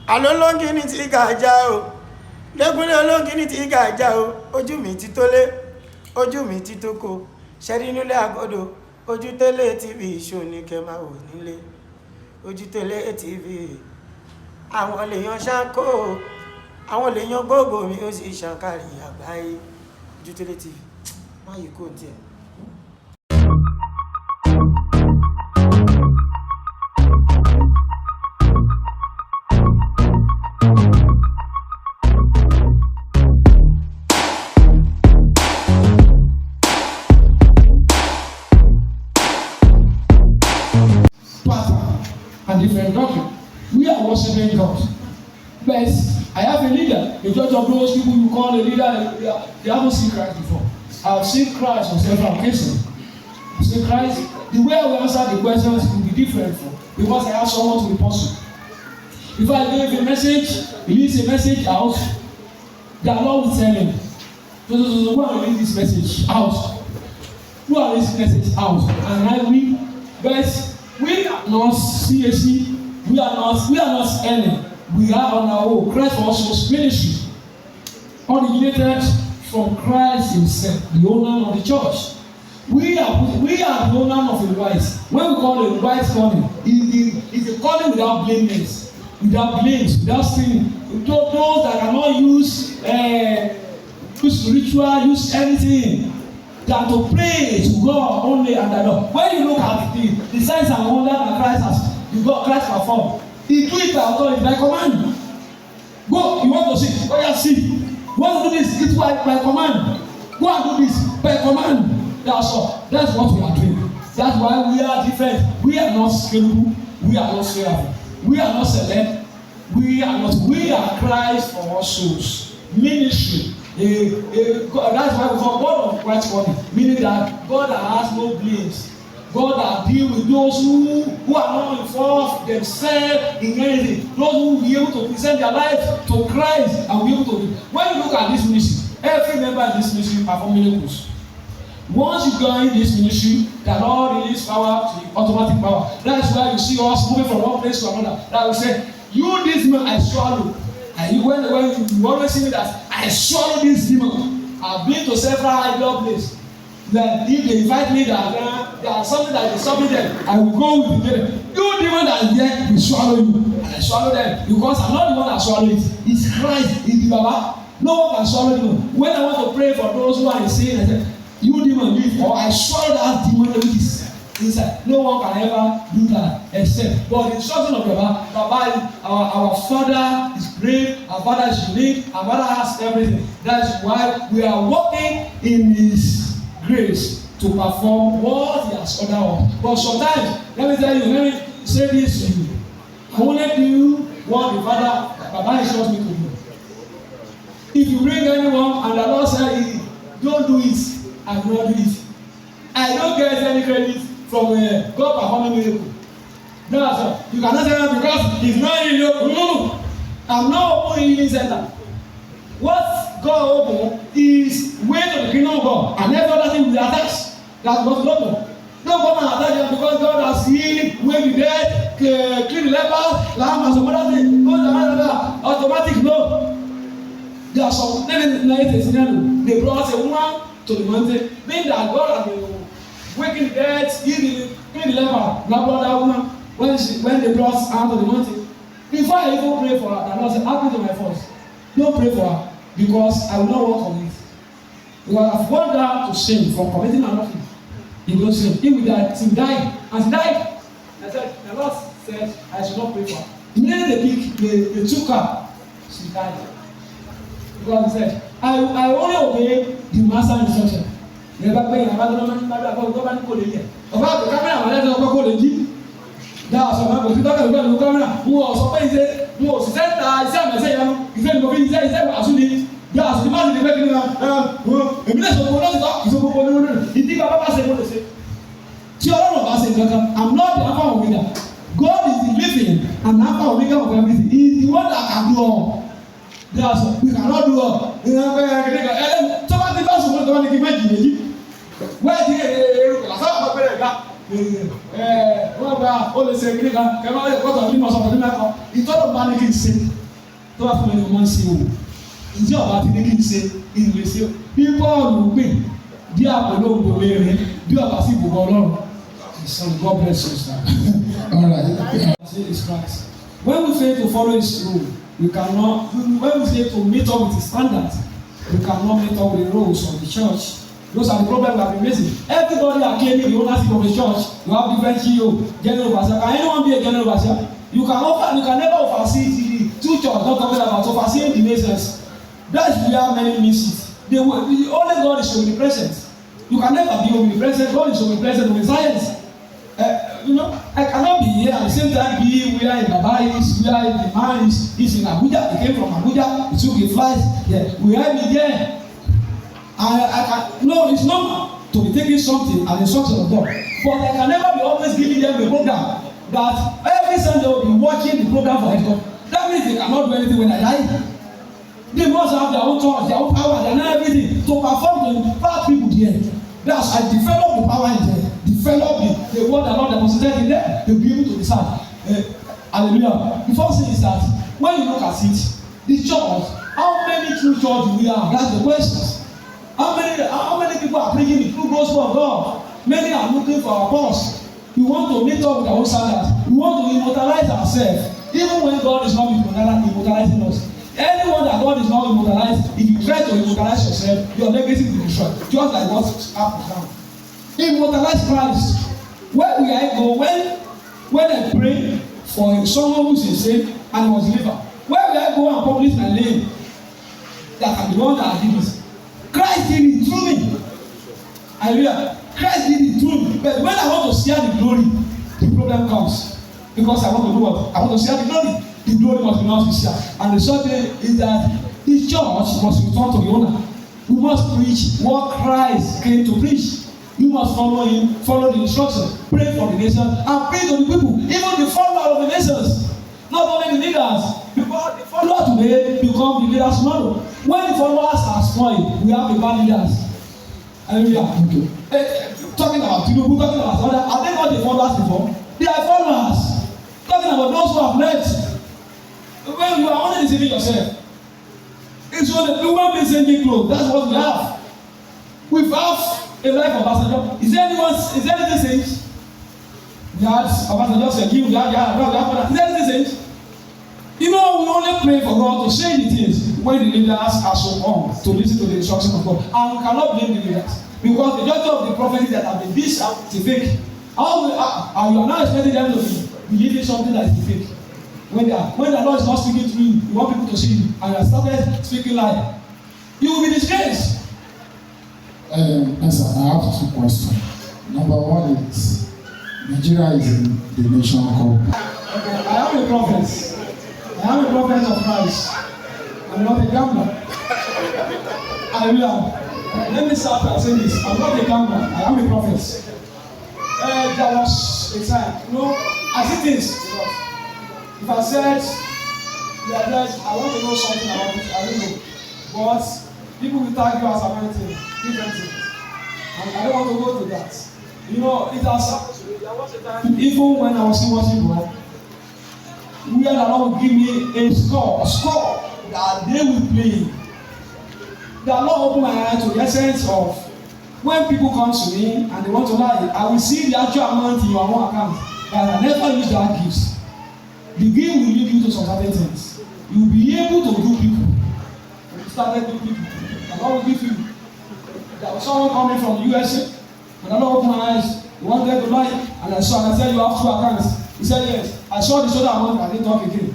Alólóńgì ní ti gàjà o, lẹ́gúnlé olóńgì ní ti gàjà o, ojú mi ti tólé, ojú mi ti tóko, ṣẹ́rí nílé àgọ́dọ̀, ojú télé TV ṣó ní kẹ́ máa wò nílé, ojú télé TV, àwọn lèèyàn ṣáńkó, àwọn lèèyàn gbogbo mi ó sì ṣàǹkàrí àgbáyé, ojú télé TV, máa yìí kò tiẹ̀. And different doctrine. We are worshiping God. But I have a leader, a judge of those people you call a leader, they haven't seen Christ before. I've seen Christ on several occasions. I've seen Christ. The way I will answer the questions will be different because I have someone to report to. If I give a message, release a message out, the Lord will tell him, so who will release this message out? Who will release this message out? And I will, but we are not CAC, we are not any. We are on our own. Christ for us ministry originated from Christ himself, the owner of the church. We are the owner of the rights. When we call it rights calling, it's a calling without blameless, without blames, without sinning. Those that cannot use ritual, use anything than to pray to God only and alone. When you look at the signs and wonders that Christ performed, he do it by authority, by command. Go, you want to see? Go and see. You want to do this? It's by command. Go and do this by command. That's all. That's what we are doing. That's why we are different. We are not scalable. We are not fearful. We are not select. We are Christ for all souls. Ministry. That's why we call God of Christ calling, meaning that God that has no blames, God that deal with those who are not involved themselves in anything, those who will be able to present their life to Christ and will be able to. When you look at this ministry, every member in this ministry perform miracles. Once you join this ministry, the Lord release power to the automatic power. That's why you see us moving from one place to another. That we say, you this man I swallow. And when you always see me that I swallow this demon. I've been to several idol places. That if they invite me that there are something that is stopping them, I will go with them. You demon that is there, we swallow you. And I swallow them because I'm not the one that swallow it. It's Christ, it's the Baba. No one can swallow demon. When I want to pray for those who are insane, I say, you demon leave, or I swallow that demon which is inside. No one can ever do that except. But the instruction of Baba, our Father is great, our Father is unique, our Father has everything. That's why we are walking in His grace to perform what He has ordered us. But sometimes, let me tell you, let me say this to you. I only do what the Father, Baba instructs me to do. If you bring anyone and the Lord says, don't do it, I will not do it. I don't get any credit from God performing miracle. That's all. You cannot say that because it's not in your no. I'm not open healing center. What God open is way to the kingdom of God, and every other thing will attach. That's what God open. Don't come and attack them because God has healed, wave the dead, clean the lepers, lamb and some other things. Automatic no. There are some they brought a woman to the mountain, meaning that God has been waking the dead, clean the leper. Now brought that woman when they brought her to the mountain. Before I even pray for her, the Lord said, "Happen to my first. Don't pray for her because I will not work on it. Because I've warned her to sin from committing another. He will sin. He will die. She died. And she died. I said, the Lord said, I should not pray for her. Immediately they took her. She died. Because he said, I only obey the master instruction. Never pay a man go there. About the camera, I let her go there. That's why I'm going to the camera. Who was supposed who was said, I said, he said, I should eat. Yes, the man is making a minister of God is a good. He think about us and say, I'm not the Alpha Omega. God is the living and Alpha Omega of everything. He is the one that can do all. Yes, we cannot do all. Somebody does want to imagine. Where did wọ́n gba olùsè kiri kan kẹ́mọ́ lè kọ́tọ̀ nínú ọ̀sán ọ̀dún mẹ́kọ̀ọ́ ìtọ́nà bá bá ní kí n ṣe tó bá fún mi ní mo máa ń ṣe o ìjọ ọba ti ní kí n ṣe ìlú ṣe bí bọ́ọ̀lù gbè bí àpòlò ògbòmí rẹ bí ọba sì gbogbo ọlọ́run. God bless you, sir. All right. Is Christ. When we fail to follow His rule, we cannot. When we fail to meet up with His standards, we cannot meet up with the rules of the church. Those are the problems we have been facing. Everybody are claiming the ownership of the church. You have different CEO, general overseer. Can anyone be a general overseer? You can never oversee the two churches. Not talking about overseeing the nations. That's where many miss it. Only God is omnipresent. You can never be omnipresent. God is omnipresent with science. I cannot be here at the same time be where in Baba is, where the man is in Abuja. He came from Abuja. He took a flight. Yeah, we have me there. I can no, it's normal to be taking something as a instruction of God, but I can never be always giving them a program that every Sunday will be watching the program for God. That means they cannot do anything when I die. They must have their own thoughts, their own power, their own everything to perform to empower people there. That's I develop the power in there, develop the word the Lord deposited in there. They'll be able to decide. Hallelujah. The first thing is that when you look at it, the church, how many true church do we have? That's the question. How many people are preaching the true gospel of God? Many are looking for our purse. We want to meet up with our own standards. We want to immortalize ourselves. Even when God is not immortalizing us. Anyone that God is not immortalized, if you try to immortalize yourself, your legacy will be destroyed. Just like what happened now. Immortalize Christ. Where will I go when I pray for someone who is insane and was delivered? Where will I go and publish my name? That I'm the one that did this. Christ did it through me. Hallelujah. Christ did it through me. But when I want to share the glory, the problem comes. Because I want to do what? I want to share the glory. The glory must be not shared. And the short thing is that the church must return to the owner. We must preach what Christ came to preach. You must follow him, follow the instructions, pray for the nation, and pray to the people, even the follower of the nations. Not only the leaders, because the follower today become the leaders tomorrow. When the followers are spoiled, we have the bad leaders. Hallelujah. Okay. Talking about Tinubu, talking about other, are they not the followers before? They are followers. Talking about those who have left. When you are only deceiving yourself. It's only the human being changing clothes. That's what we have. We have a life of ambassador. Is there anything saying? We had ambassador said, we have is there anything saying? You know, we only pray for God to say the things when the leaders are so on to listen to the instruction of God. And we cannot blame the leaders. Because the majority of the prophets that have been this out is fake. How you are now expecting them to be believing something that is fake. When the Lord is not speaking to you, you want people to see you, and you have started speaking lie, you will be disgraced. Yes, sir, I have two questions. Number one is Nigeria is in the nation called. Okay, I am a prophet. I am a prophet of Christ. I'm not a gambler. Hallelujah. Let me start by saying this. I'm not a gambler. I am a prophet. There was a time, as it is. If I said, I want to know something about it, I don't know. But people will tag you as anointing, different things. And I don't want to go to that. It has happened to me. There was a time, even when I was still watching God, where the Lord will give me a score that they will play. The Lord opened my eyes to the essence of when people come to me and they want to lie, I will see the actual amount in your own account, but I never use that gift. The gift will lead you to some certain things. You will be able to do people. You started doing people. The Lord will give you. There was someone coming from the USA, and the Lord opened my eyes. He wanted to lie, and I said, you have two accounts. He said, yes. I saw the total amount, I didn't talk again.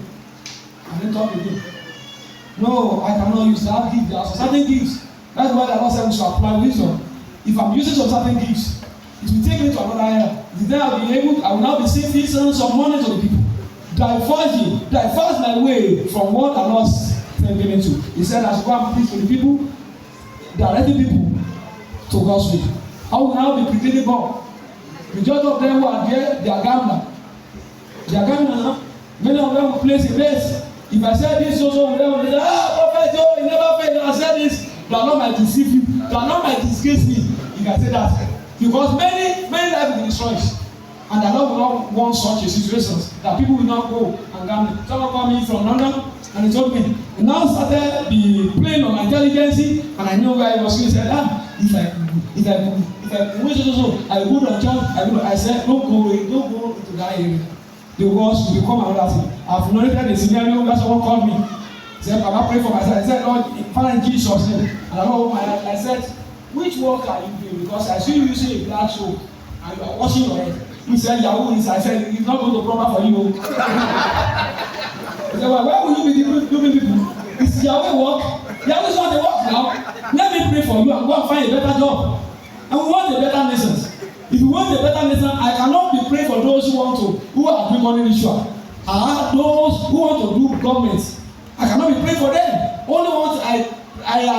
No, I cannot use that gift. There are some certain gifts. That's why the Lord said we should apply wisdom. If I'm using some certain gifts, it will take me to another area. Then I will now be saving some money to the people. Diverge my way from what the Lord sent me to. He said, I should go and preach to the people, directing people to God's will. I will now be pretending God. Majority of them who are there, they are gambler. Many of them will place a base. If I say this, also will say, prophet, he never failed. I said this. The Lord might deceive you. The Lord might disgrace me. You can say that. Because many lives will be destroyed. And the Lord will not want such a situation that people will not go and gamble. Someone called me from London and he told me, he now started be playing on my intelligence and I know where he was going. He said, if I wait so, I would have jumped. I said, don't go into that area. The worst will become another thing. I've narrated the scenario where someone called me. He said, Papa, pray for myself. I said, Lord, Father, in Jesus' name. And I said, which work are you doing? Because I see you using a black soap and you are washing your head. He said, Yahoo. I said, it's not going to proper for you. He said, well, where will you be doing people? It's Yahweh work. Yahweh is not the work now. Let me pray for you and go and find a better job. And we want a better nation. If you want a better nation, I cannot be praying for those who are doing money ritual. Those who want to do government. I cannot be praying for them. Only what I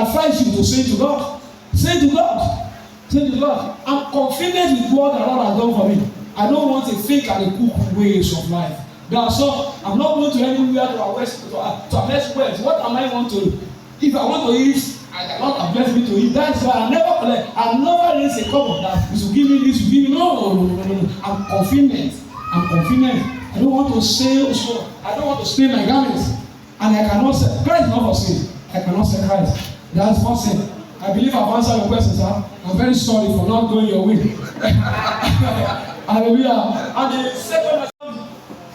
advise you to say to God. Say to God. Say to God. I'm confident with what the Lord has done for me. I don't want a fake and a cook ways of life. So I'm not going to anywhere to arrest words. What am I want to do? If I want to eat, I cannot have blessed me to eat. That's why I never raise a cup of that. You should give me this, you give me no. I'm confident. I don't want to say so. I don't want to stain my garments. And I cannot say Christ is not for sin. I cannot say Christ. That's for sin. I believe I've answered your question, sir. I'm very sorry for not going your way. Hallelujah. And the second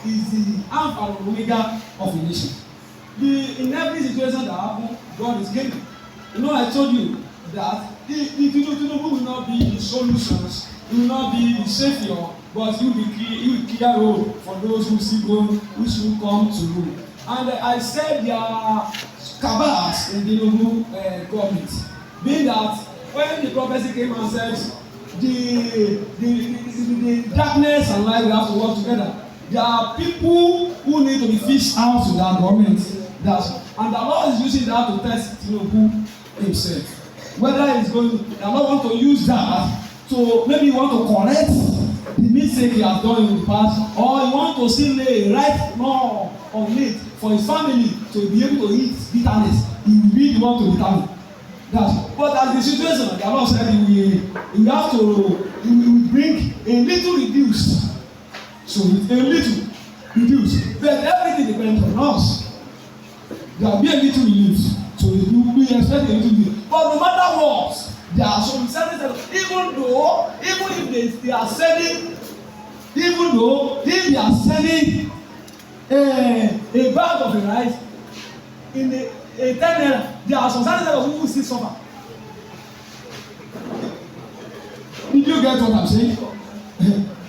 is the Alpha and Omega of a nation. In every situation that happens, God is giving. You know, I told you that Tinubu will not be the solutions, he will not be the savior, but he will clear road for those who should come to rule. And I said there are cabals in the Tinubu government, being that when the prophecy came and said the darkness and light will have to work together, there are people who need to be fished out to that government. And the Lord is using that to test Tinubu himself. Whether he's going to, the Lord want to use that to maybe want to correct the mistake he has done in the past, or he want to still lay right more on it for his family to be able to eat bitterness. He will be the one to determine. But as the situation, the Lord said he will bring a little reduced. So a little reduced. But everything depends on us. There will be a little relief. So we expect a little relief. But no matter what, there are some certain even if they are selling a bag of rice in a 10 naira, there are some certain who will still suffer. Did you get what I'm saying?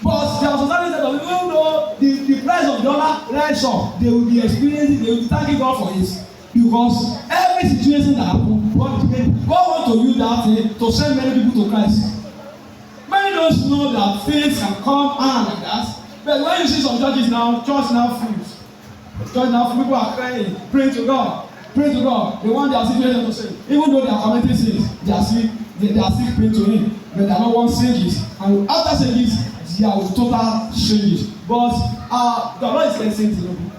But there are some certain even though the price of dollar rise up, they will be experiencing, they will be thanking God for it. Because every situation that happens, God wants to use that thing to send many people to Christ. Many don't know that things can come and like that. But when you see some churches now, church now full. Church now full, people are crying, praying to God. Pray to God. They want their situation to say. Even though they are committing sins, they are still praying to Him. But they are not want changes. And after changes, there will total changes. But the Lord is blessing Tinubu.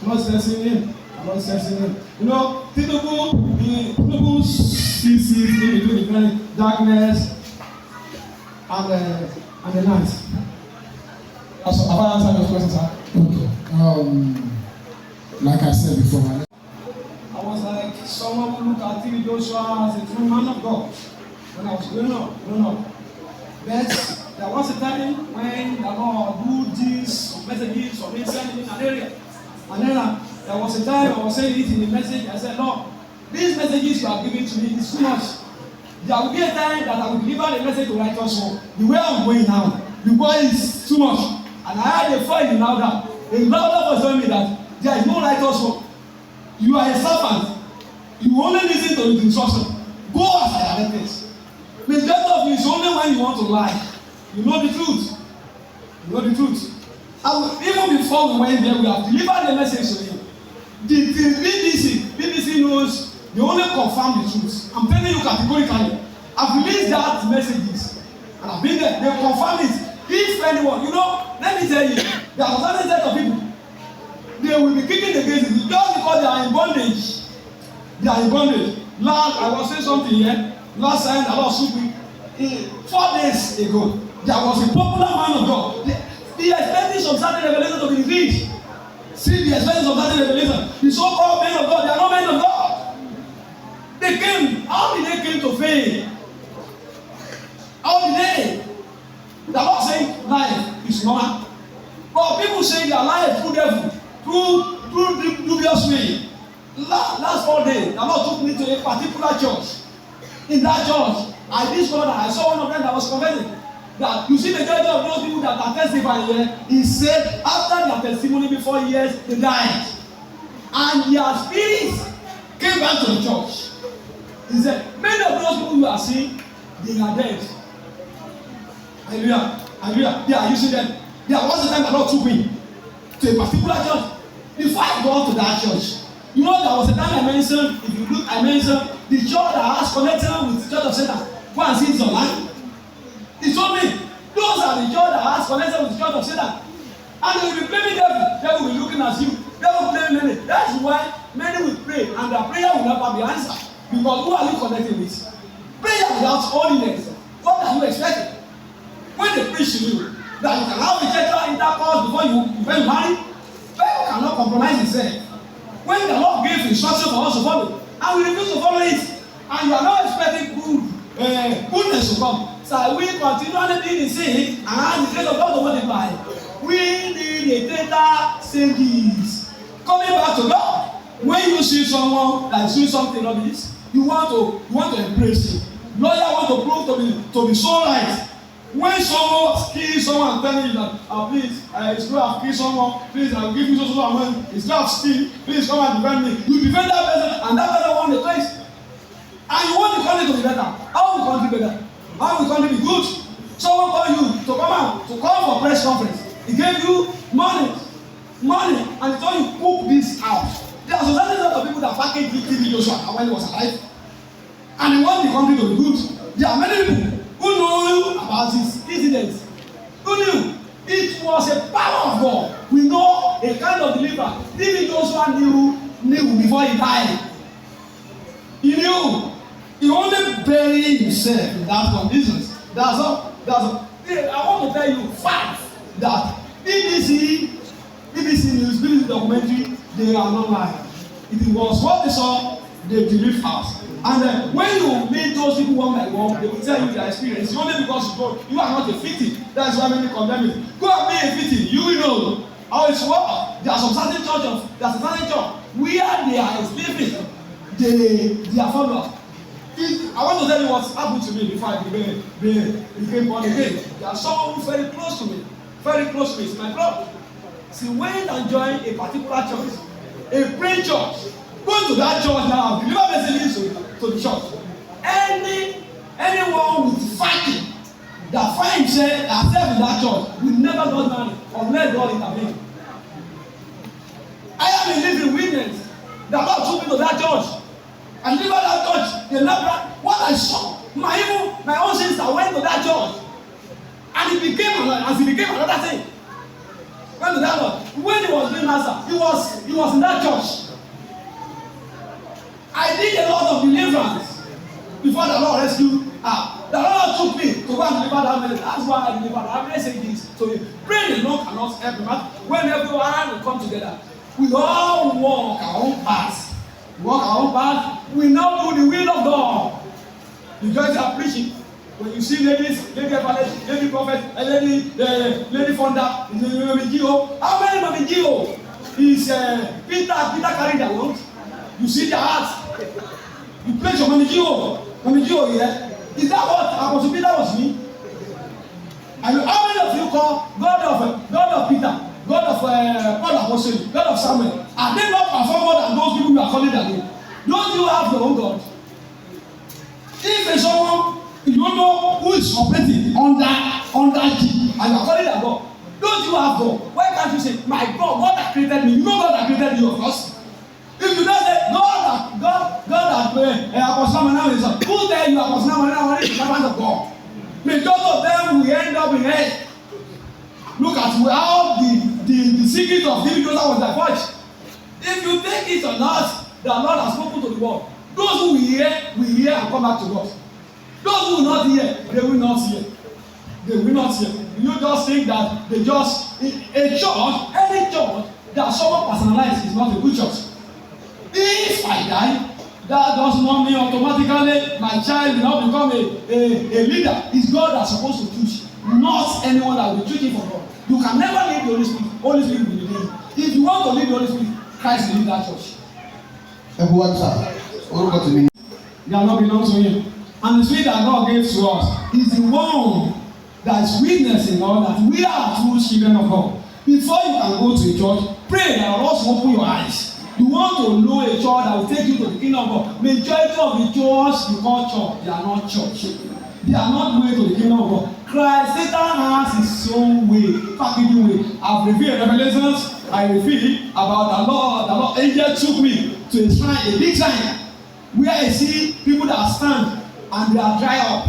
The Lord is blessing him. The Lord is blessing him. You know, Tinubu sees in between the very darkness and the night. Have I answered your question, sir? Okay. Like I said before, I was like someone who looked at TV Joshua as a true man of God when I was growing up. But there was a time when the Lord would do these messages or message in an area. And then there was a time I was saying it in the message. I said, Lord, these messages you are giving to me is too much. There will be a time that I will deliver the message to righteous one. The way I'm going now, the boy is too much. And I had a fight in louder. A louder was telling me that there is no righteous one. You are a servant. You only listen to the instruction. Go as I have it. The death of you is only when you want to lie. You know the truth. You know the truth. And even before we went there, we have delivered the message to him. The BBC knows they only confirm the truth. I'm telling you categorically. I've released that messages. And I've been there. They confirm it. If anyone, let me tell you, there are certain set of people. They will be kicking against it just because they are in bondage. They are in bondage. I was saying something here. Last time, I was speaking 4 days ago. There was a popular man of God. He expecting some certain revelation to be revealed. See, the expecting some certain revelation. The so-called men of God, they are not men of God. They came. How did they came to faith? How did they? They are not saying life is normal. But people say their life through devil, through dubious way. Last 4 days, the Lord took me to a particular church. In that church, I discovered that I saw one of them that was converted. That you see the judge of those people that are testifying here, he said after their testimony before years, they died. And their spirits came back to the church. He said, many of those people you are seeing, they are dead. Hallelujah. Hallelujah. They are using them. There was a time the Lord took me to a particular church. Before I got to that church, you know, there was a time I mentioned, if you look, I mentioned the church that has connected with the church of Satan. Go and see it online. He told me, those are the church that has connected with the church of Satan. And they will be blaming devil. Devil will be looking at you. Devil will blame many. That's why many will pray and their prayer will never be answered. Because who are you connecting with? Prayer without holiness. What are you expecting? When they preach to you that you can have a sexual intercourse before you marry, people cannot compromise themselves. When the Lord gave instruction for us to follow, and we refuse to follow it, and you are not expecting goodness to come, so we continually be in sin and the grace of God to multiply. We need a greater sages coming back to God. When you see someone that is doing something like this, you want to embrace it. Lawyer want to prove to be so right. When someone kills someone and telling you that, please, it's going to kill someone, please, I will give you so money, it's going to steal, please come and defend me. You defend that person, and that person won the case. And you want the country to be better. How will the country be better? How will the country be good? Someone called you to come out, to call for press conference. He gave you money, and he told you, cook this out. There are certain set of people that package TV Joshua when he was alive. And they want the country to be good. There are many people who knew about this incident. Who knew? It was a power of God. We know a kind of deliverer. Even Joshua knew before he died. He knew. He only buried himself in that condition. That's all. I want to tell you facts that BBC News, BBC documentary, they are not lying. It was what they saw, they believed us. And when you meet those people one by one, they will tell you their experience. Only because you are not a victim. That's why many condemn it. Go and be a victim. You will know how it's work. There are some certain church where they are enslaving their followers. I want to tell you what happened to me before I became born again. There are someone who very close to me. It's my brother. She went and joined a particular church, a praying church. Go to that church now. Deliver messages to the church. Anyone with fighting that find himself in that church will never go married unless God intervene. I am a living witness. The Lord took me to that church. I delivered that church. The leper, what I saw, my own sister went to that church, and it became another thing. Went to that church. When he was doing master, he was in that church. I did a lot of deliverance before the Lord rescued her. The Lord took me to go and deliver that message. That's why I delivered. I'm going to say this. So praying alone cannot help him. When everyone will come together, we all walk our own path. We now do the will of God. The judges are preaching. When you see ladies, lady evangelist, lady prophet, lady founder, Mami Gio. How many Mami Gio? Is Peter carried along? You see their hearts. You place your Mami Gio here. Is that what Apostle Peter was me? And how many of you call God of Peter, God of Paul Apostle, God of Samuel? Are they not perform more than those people you are calling their name? Don't you have your own God? If there's someone you don't know who is operating under G and you are calling their God, don't you have God? Why can't you say, my God that created me? You know God that created you, of course. If you don't say God that Apostle Samuel is who tell you Apostle Samuel is the servant of God? Majority of them will end up in hell. Look at how the secret of David was divulged. If you take it or not, the Lord has spoken to the world. Those who will hear and come back to God. Those who will not hear, they will not hear. You just think that they just a church, any church that someone personalized is not a good church. If I die, that does not mean automatically my child will not become a leader. It's God that's supposed to teach, not anyone that will be teaching for God. You can never lead the Holy Spirit. Holy Spirit will lead you. If you want to lead the Holy Spirit, Christ will lead that church. Everyone, sir. They are not belong to Him. And the Spirit that God gave to us is the one that is witnessing all that we are true children of God. Before you can go to a church, pray that the Lord will open your eyes. You want to know a church that will take you to the kingdom of God. Majority of the church you call church, they are not church. They are not way to the kingdom of God. Christ, Satan has his own way, packaging way. I've revealed Revelations. I revealed about the Lord angel took me to a shrine, a big shrine, where I see people that stand and they are dry up.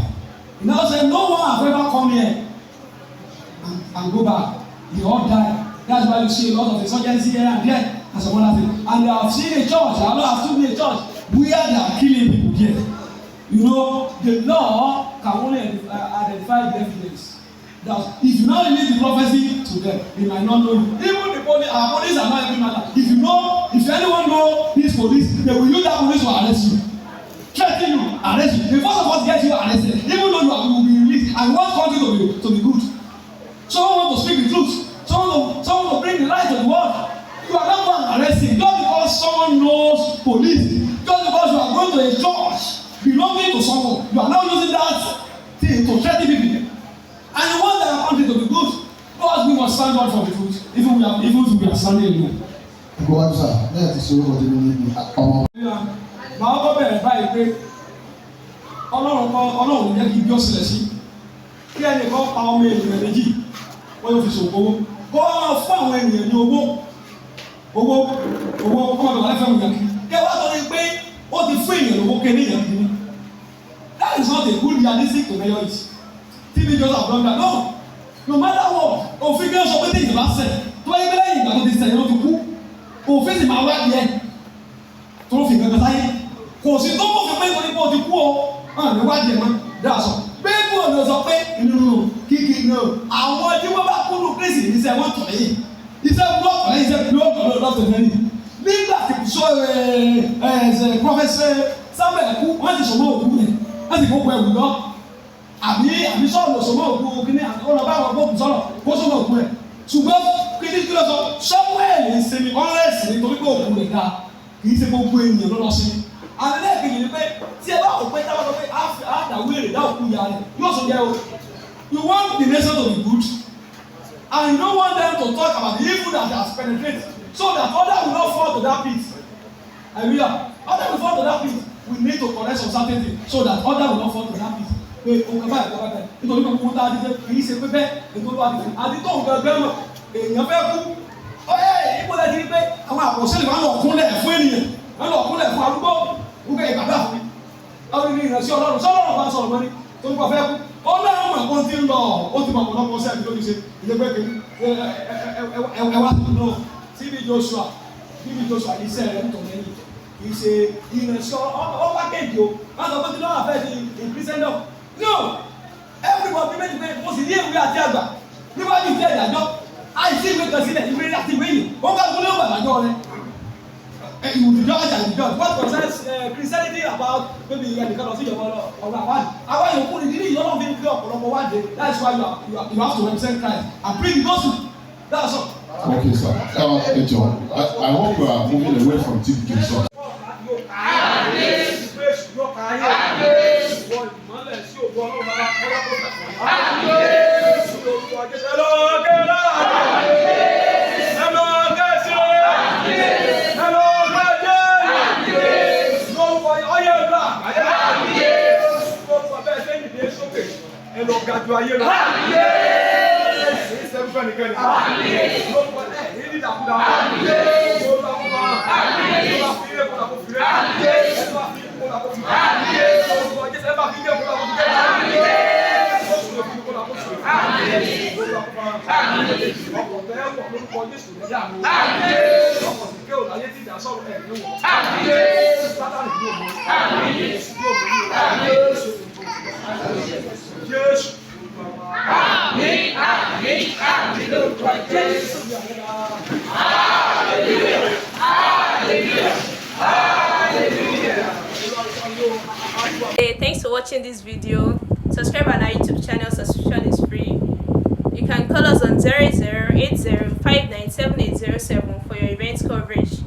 You know, say no one has ever come here and go back. They all die. That's why you see a lot of insurgency here and there. And some other thing. And they have seen a church. I have seen a church where they are killing people here. You know, the law can only identify the evidence. That if you now release the prophecy to them, they might not know you. Even the police, our police are not every matter. If anyone know this police, they will use that police to arrest you. Threaten you, arrest you. The first of us get you arrested, even though you will be released. And want country to be good. Someone want to speak the truth. Someone to bring the light to the world. You are not going to arrest him just because someone knows police. Just because you are going to a church belonging to someone, you are now using that thing to threaten people. And you want our country to be good. Because we must stand up for the truth, even we are standing alone. Go on, sir. Let us see what they need. Màá kọ́ bẹ̀rẹ̀ báyìí pé Ọlọ́run jẹ́ kí bí ó sílẹ̀ sí. Kí ẹnì kan pa ọmọ ènìyàn méjì, wọ́n yóò fi ṣòwò owó. Kó wọ́n fún àwọn ènìyàn ní owó kọ́mọ̀tò wọ́n fẹ́ wù yàn kí. Kí wọ́n sọ pé ó ti fún ènìyàn lówó kéde yàn kí ni. That is not a good realistic to measure it. TV just have done that. No matter what, òfin kí wọ́n sọ pé ní ìjọba sẹ̀ tó yẹ pé lẹ́yìn ìgbà tó ti sẹ̀ yẹn ó ti kú. Òfin sì máa wá díẹ̀ tó fi gbẹgbẹ sáyé. Kò sí tó mọ̀ fún pé nítorí pé o ti kú o, ní wá díẹ̀ mọ́ dáàsọ. Bẹ́ẹ̀ bí òun sọ pé inú kíkì náà àwọn tí wọ́n bá kúrò kírísì níṣẹ́ wọ́n tọ̀ lẹ́yìn. Iṣẹ́ búlọ̀kì lẹ́yìn iṣẹ́ búlọ̀kì lọ́tọ̀ lẹ́yìn. Nígbà tí sọ Prọfẹsẹ̀ Samuel kú, wọ́n ti sọ̀mọ́ òkú rẹ̀, wọ́n ti kókó ẹ̀wù lọ. Àbí sọ̀rọ̀ sọ̀mọ́ òkú kíní ọlọ́ba àwọn gbókùn sọ̀rọ̀ kó sọ̀mọ́ òkú rẹ̀. Ṣùgbọ́n kíní kí lọ sọ Samuel ń ṣe ní ọ̀rẹ́sì nítorí pé òkú rẹ̀ dáa. Kì í ṣe gbogbo ènìyàn ló lọ sí. Àlẹ́ kejì ni pé tí ẹ bá wò pé táwọn sọ pé àdàwé rẹ̀ dá òkú ya rẹ̀ yóò sọ jẹ́ o. You want the nation to be good and you don't want them to talk about the evil that has penetrated so that others will not fall to that pit. Hallelujah. Others will fall to that pit. We need to correct some certain things so that others will not fall to that pit. Pé òkè báyìí kọ́ báyìí nítorí pé kókó tá a ti ṣe kì í ṣe pé bẹ́ẹ̀ nítorí wà á ti ṣe àti tó nǹkan ẹgbẹ́ mọ̀ èèyàn fẹ́ kú. Ipò lẹ́yìn ni pé àwọn àpòsílẹ̀ máa ń lọ kúnlẹ̀ fún ènìyàn máa ń lọ kúnlẹ̀ fún arúgbó wípé ìgbàgbà fún mi. Àwọn ènìyàn ìrìnàṣẹ́ Ọlọ́run sọ́lọ́run bá sọ̀rọ̀ mọ́ni tó ń pọ̀ fẹ́ kú. Ọlọ́run mọ̀ ẹ̀kọ́ ti ń lọ ó ti mọ̀ ọ̀pọ̀lọpọ̀ sẹ́ẹ̀dì ló ti ṣe ìdẹ́gbẹ́ kìíní ẹwà tó ń lọ síbi Joshua iṣẹ́ rẹ̀ ń tọ̀ lẹ́yìn kì í ṣe ìrìnàṣẹ́ ọba kéèkì o wọ́n sọ pé tí lọ́wọ́ àfẹ́ di ìpínsẹ́ńdọ̀ no everybody méjì pé mo sì ní ìwé àti àgbà níwájú ìfẹ́ ìdájọ́ àìsí ìwé kan sílẹ̀ ìwé àti ìwé yìí ó ká gbólé ògbà àjọ rẹ̀ you will be judged and be judged. What concerns Christianity about maybe ẹnìkan lọ sí ìjọba ọ̀rọ̀ àwádìí àwọn yòókù ní ìdílé ìyọ́nà fi ń gbé ọ̀pọ̀lọpọ̀ wáde that is why you have to represent Christ and bring the gospel. That's all. Okay, sir. John, I hope you are moving away from TV to short. Gàdú ayé lọ. Èyí sẹ́nu fẹ́ nìkan ni. Ló ń bọ̀ ẹ̀ ní ìdàkúdà. Ló bá fún wa. Ló bá fi ilé kódà kó fi rẹ̀. Ló bá fi ilé kódà kó fi rẹ̀. Ló bá jẹ́ sẹ́ bá fi ilé kódà kó fi rẹ̀. Ló bá fi ilé kódà kó fi rẹ̀. Ló bá fún wa. Ọkọ̀ bẹ́ẹ̀ wọ̀ lórúkọ Jésù lẹ́yà mi. Ọkọ̀ sì ké òláyé tí ìdá sọ̀rọ̀ ẹ̀ ní wọ̀. Sátánì yóò mọ̀. Jésù yóò mọ̀. Jésù. Amen. Hey, thanks for watching this video. Subscribe on our YouTube channel. Subscription is free. You can call us on 0080597807 for your event coverage.